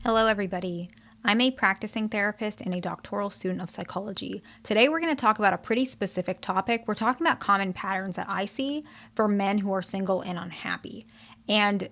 Hello, everybody. I'm a practicing therapist and a doctoral student of psychology. Today, we're going to talk about a pretty specific topic. We're talking about common patterns that I see for men who are single and unhappy. And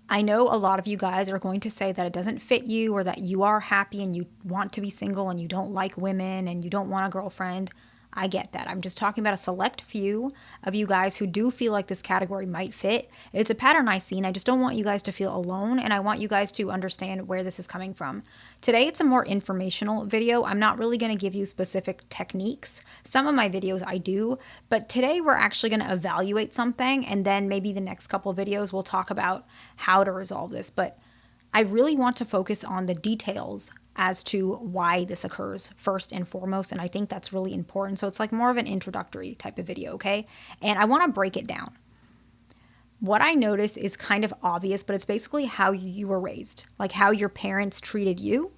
I know a lot of you guys are going to say that it doesn't fit you or that you are happy and you want to be single and you don't like women and you don't want a girlfriend. I get that. I'm just talking about a select few of you guys who do feel like this category might fit. It's a pattern I see, and I just don't want you guys to feel alone, and I want you guys to understand where this is coming from. Today, it's a more informational video. I'm not really going to give you specific techniques. Some of my videos I do, but today we're actually going to evaluate something, and then maybe the next couple of videos we'll talk about how to resolve this. But I really want to focus on the details as to why this occurs first and foremost, and I think that's really important. So it's like more of an introductory type of video, okay? And I want to break it down. What I notice is kind of obvious, but it's basically how you were raised, like how your parents treated you,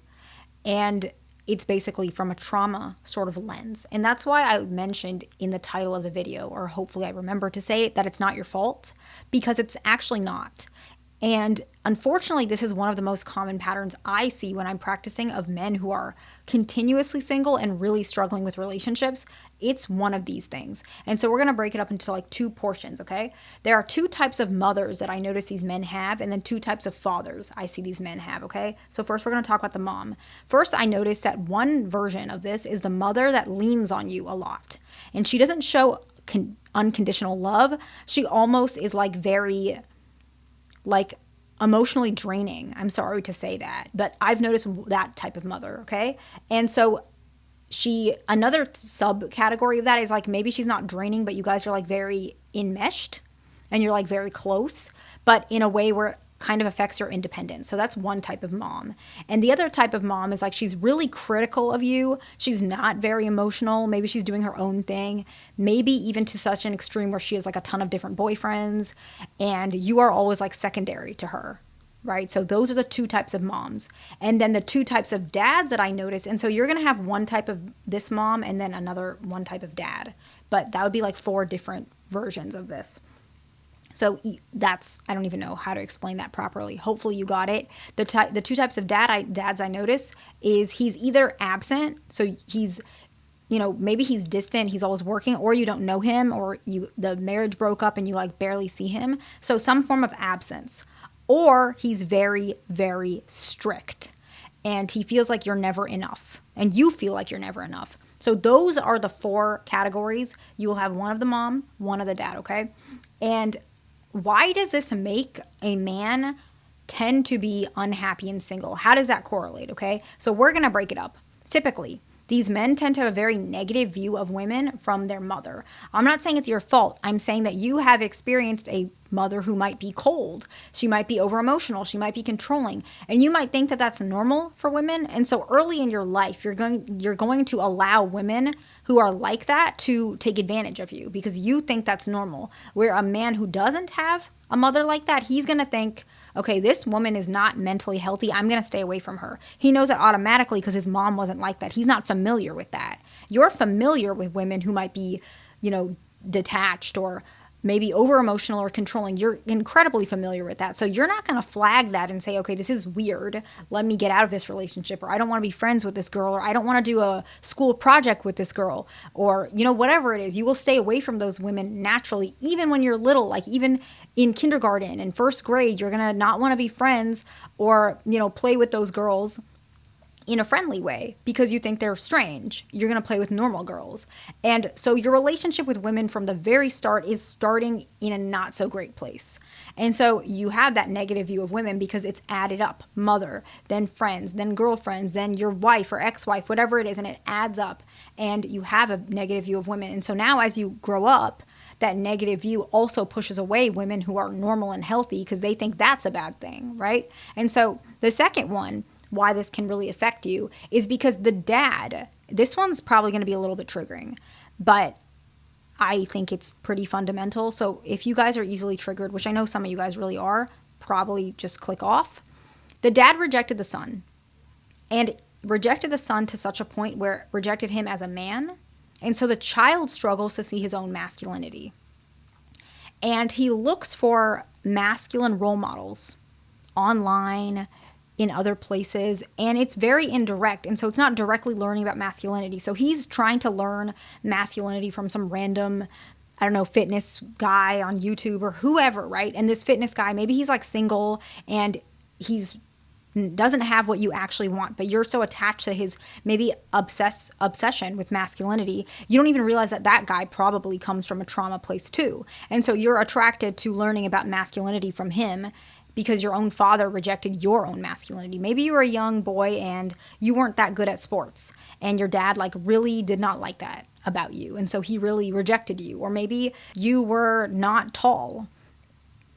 and it's basically from a trauma sort of lens. And that's why I mentioned in the title of the video, or hopefully I remember to say it, that it's not your fault, because it's actually not. And unfortunately, this is one of the most common patterns I see when I'm practicing of men who are continuously single and really struggling with relationships. It's one of these things. And so we're going to break it up into like two portions, okay? There are two types of mothers that I notice these men have, and then two types of fathers I see these men have, okay? So first, we're going to talk about the mom. First, I noticed that one version of this is the mother that leans on you a lot. And she doesn't show unconditional love. She almost is like very emotionally draining. I'm sorry to say that, but I've noticed that type of mother, okay? And so another subcategory of that is like maybe she's not draining, but you guys are like very enmeshed and you're like very close, but in a way where it kind of affects your independence. So that's one type of mom. And the other type of mom is like she's really critical of you. She's not very emotional. Maybe she's doing her own thing, maybe even to such an extreme where she has like a ton of different boyfriends and you are always like secondary to her. Right? So those are the two types of moms. And then the two types of dads that I notice. And so you're going to have one type of this mom and then another one type of dad. But that would be like four different versions of this. So I don't even know how to explain that properly. Hopefully you got it. The two types of dads I notice is he's either absent, so he's, maybe he's distant, he's always working, or you don't know him, or the marriage broke up and you like barely see him. So some form of absence. Or he's very, very strict and he feels like you're never enough and you feel like you're never enough. So those are the four categories. You will have one of the mom, one of the dad, okay? And why does this make a man tend to be unhappy and single? How does that correlate, okay? So we're going to break it up. Typically, these men tend to have a very negative view of women from their mother. I'm not saying it's your fault. I'm saying that you have experienced a mother who might be cold. She might be over emotional. She might be controlling. And you might think that that's normal for women. And so early in your life, you're going to allow women who are like that to take advantage of you because you think that's normal. Where a man who doesn't have a mother like that, he's going to think, okay, this woman is not mentally healthy. I'm going to stay away from her. He knows it automatically because his mom wasn't like that. He's not familiar with that. You're familiar with women who might be, detached or maybe over emotional or controlling. You're incredibly familiar with that. So you're not going to flag that and say, okay, this is weird. Let me get out of this relationship. Or I don't want to be friends with this girl. Or I don't want to do a school project with this girl. Or, whatever it is, you will stay away from those women naturally, even when you're little, like even in kindergarten and first grade, you're going to not want to be friends or, play with those girls in a friendly way because you think they're strange. You're going to play with normal girls. And so your relationship with women from the very start is starting in a not so great place. And so you have that negative view of women because it's added up. Mother, then friends, then girlfriends, then your wife or ex-wife, whatever it is, and it adds up. And you have a negative view of women. And so now as you grow up, that negative view also pushes away women who are normal and healthy because they think that's a bad thing, right? And so the second one, why this can really affect you is because the dad, this one's probably going to be a little bit triggering, but I think it's pretty fundamental. So if you guys are easily triggered, which I know some of you guys really are, probably just click off. The dad rejected the son and rejected the son to such a point where it rejected him as a man. And so the child struggles to see his own masculinity. And he looks for masculine role models online, in other places, and it's very indirect, and so it's not directly learning about masculinity. So he's trying to learn masculinity from some random, I don't know, fitness guy on YouTube or whoever, right? And this fitness guy, maybe he's like single and he's doesn't have what you actually want, but you're so attached to his maybe obsession with masculinity, you don't even realize that that guy probably comes from a trauma place too. And so you're attracted to learning about masculinity from him because your own father rejected your own masculinity. Maybe you were a young boy and you weren't that good at sports, and your dad like really did not like that about you, and so he really rejected you. Or maybe you were not tall,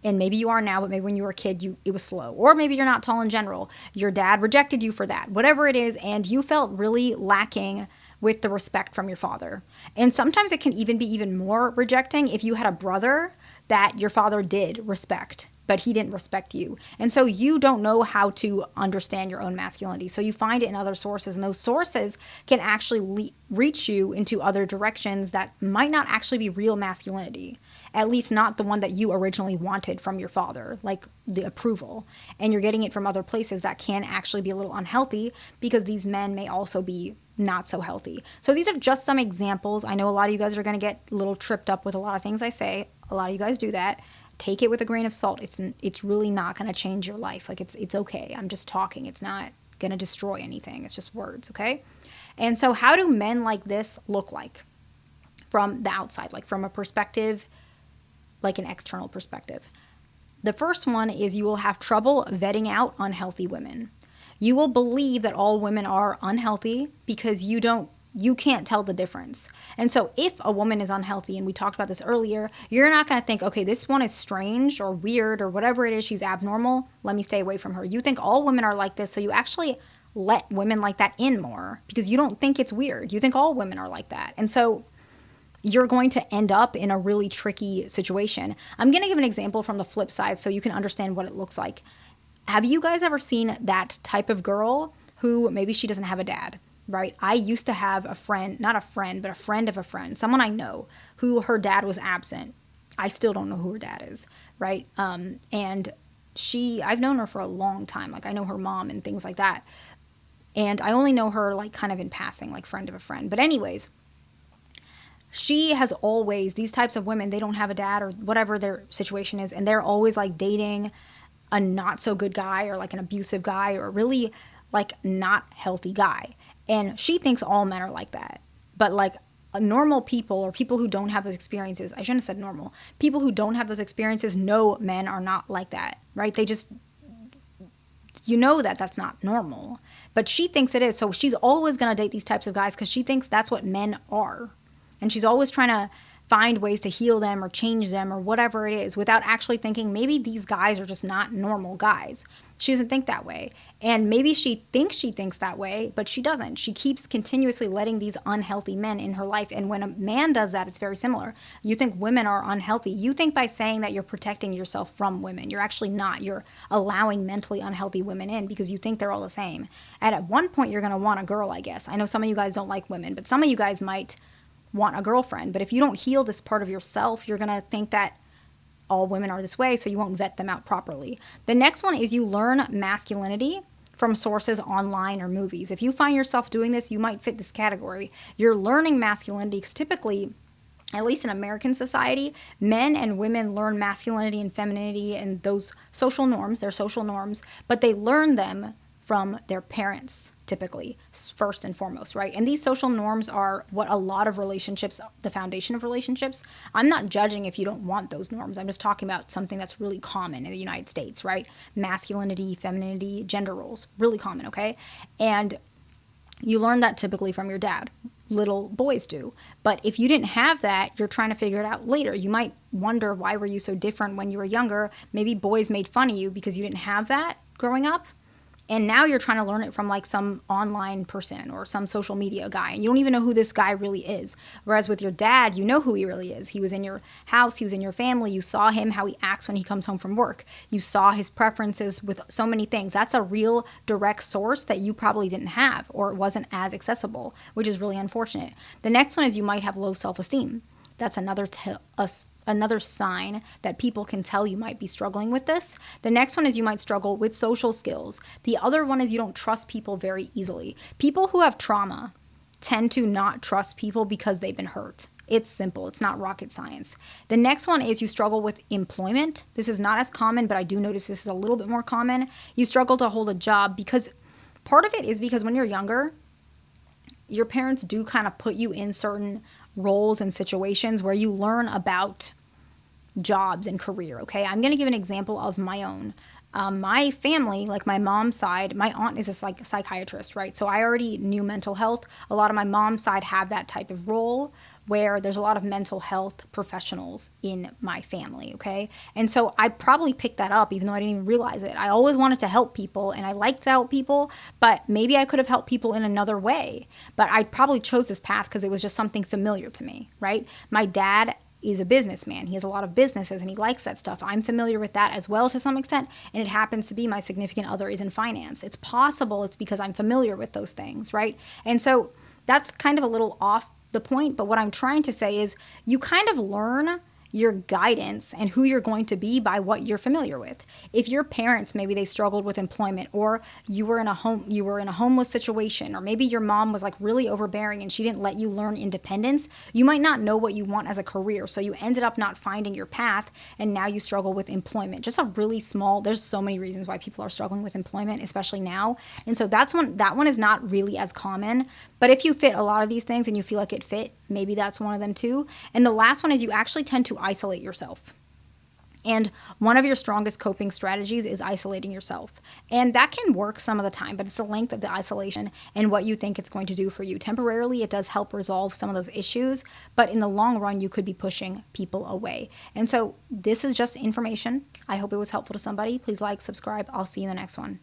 and maybe you are now, but maybe when you were a kid, it was slow. Or maybe you're not tall in general. Your dad rejected you for that, whatever it is, and you felt really lacking with the respect from your father. And sometimes it can even be even more rejecting if you had a brother that your father did respect, but he didn't respect you. And so you don't know how to understand your own masculinity. So you find it in other sources, and those sources can actually reach you into other directions that might not actually be real masculinity, at least not the one that you originally wanted from your father, like the approval. And you're getting it from other places that can actually be a little unhealthy because these men may also be not so healthy. So these are just some examples. I know a lot of you guys are going to get a little tripped up with a lot of things I say. A lot of you guys do that. Take it with a grain of salt. It's really not going to change your life. Like it's okay. I'm just talking. It's not going to destroy anything. It's just words, okay? And so how do men like this look like from the outside, like from a perspective, like an external perspective? The first one is you will have trouble vetting out unhealthy women. You will believe that all women are unhealthy because you can't tell the difference. And so if a woman is unhealthy, and we talked about this earlier, you're not going to think, okay, this one is strange or weird or whatever it is, she's abnormal, let me stay away from her. You think all women are like this, so you actually let women like that in more because you don't think it's weird. You think all women are like that. And so you're going to end up in a really tricky situation. I'm going to give an example from the flip side so you can understand what it looks like. Have you guys ever seen that type of girl who maybe she doesn't have a dad? Right? I used to have a friend, not a friend, but a friend of a friend, someone I know who her dad was absent. I still don't know who her dad is, right? And I've known her for a long time. Like I know her mom and things like that. And I only know her like kind of in passing, like friend of a friend. But anyways, she has always, these types of women, they don't have a dad or whatever their situation is. And they're always like dating a not so good guy or like an abusive guy or really like not healthy guy. And she thinks all men are like that. But like normal people or people who don't have those experiences, I shouldn't have said normal, people who don't have those experiences know men are not like that, right? They just, you know that that's not normal. But she thinks it is. So she's always going to date these types of guys because she thinks that's what men are. And she's always trying to find ways to heal them or change them or whatever it is without actually thinking maybe these guys are just not normal guys. She doesn't think that way. And maybe she thinks that way, but she doesn't. She keeps continuously letting these unhealthy men in her life. And when a man does that, it's very similar. You think women are unhealthy. You think by saying that you're protecting yourself from women. You're actually not. You're allowing mentally unhealthy women in because you think they're all the same. And at one point, you're going to want a girl, I guess. I know some of you guys don't like women, but some of you guys might want a girlfriend. But if you don't heal this part of yourself, you're going to think that all women are this way, so you won't vet them out properly. The next one is you learn masculinity from sources online or movies. If you find yourself doing this, you might fit this category. You're learning masculinity because typically, at least in American society, men and women learn masculinity and femininity and those social norms, they're social norms, but they learn them from their parents, typically, first and foremost, right? And these social norms are what a lot of relationships, the foundation of relationships. I'm not judging if you don't want those norms. I'm just talking about something that's really common in the United States, right? Masculinity, femininity, gender roles, really common, okay? And you learn that typically from your dad. Little boys do. But if you didn't have that, you're trying to figure it out later. You might wonder, why were you so different when you were younger? Maybe boys made fun of you because you didn't have that growing up. And now you're trying to learn it from like some online person or some social media guy. And you don't even know who this guy really is. Whereas with your dad, you know who he really is. He was in your house. He was in your family. You saw him, how he acts when he comes home from work. You saw his preferences with so many things. That's a real direct source that you probably didn't have, or it wasn't as accessible, which is really unfortunate. The next one is you might have low self-esteem. That's another another sign that people can tell you might be struggling with this. The next one is you might struggle with social skills. The other one is you don't trust people very easily. People who have trauma tend to not trust people because they've been hurt. It's simple. It's not rocket science. The next one is you struggle with employment. This is not as common, but I do notice this is a little bit more common. You struggle to hold a job because part of it is because when you're younger, your parents do kind of put you in certain roles and situations where you learn about jobs and career. Okay. I'm going to give an example of my own. My family, like my mom's side, my aunt is a psychiatrist, right? So I already knew mental health. A lot of my mom's side have that type of role where there's a lot of mental health professionals in my family, okay? And so I probably picked that up even though I didn't even realize it. I always wanted to help people and I like to help people, but maybe I could have helped people in another way. But I probably chose this path because it was just something familiar to me, right? My dad is a businessman. He has a lot of businesses and he likes that stuff. I'm familiar with that as well to some extent. And it happens to be my significant other is in finance. It's possible it's because I'm familiar with those things, right? And so that's kind of a little off the point. But what I'm trying to say is you kind of learn your guidance and who you're going to be by what you're familiar with. If your parents, maybe they struggled with employment, or you were in a homeless situation, or maybe your mom was like really overbearing and she didn't let you learn independence, you might not know what you want as a career. So you ended up not finding your path and now you struggle with employment. Just a really small, there's so many reasons why people are struggling with employment, especially now. And so that one is not really as common. But if you fit a lot of these things and you feel like it fit, maybe that's one of them too. And the last one is you actually tend to isolate yourself. And one of your strongest coping strategies is isolating yourself. And that can work some of the time, but it's the length of the isolation and what you think it's going to do for you. Temporarily, it does help resolve some of those issues, but in the long run, you could be pushing people away. And so this is just information. I hope it was helpful to somebody. Please like, subscribe. I'll see you in the next one.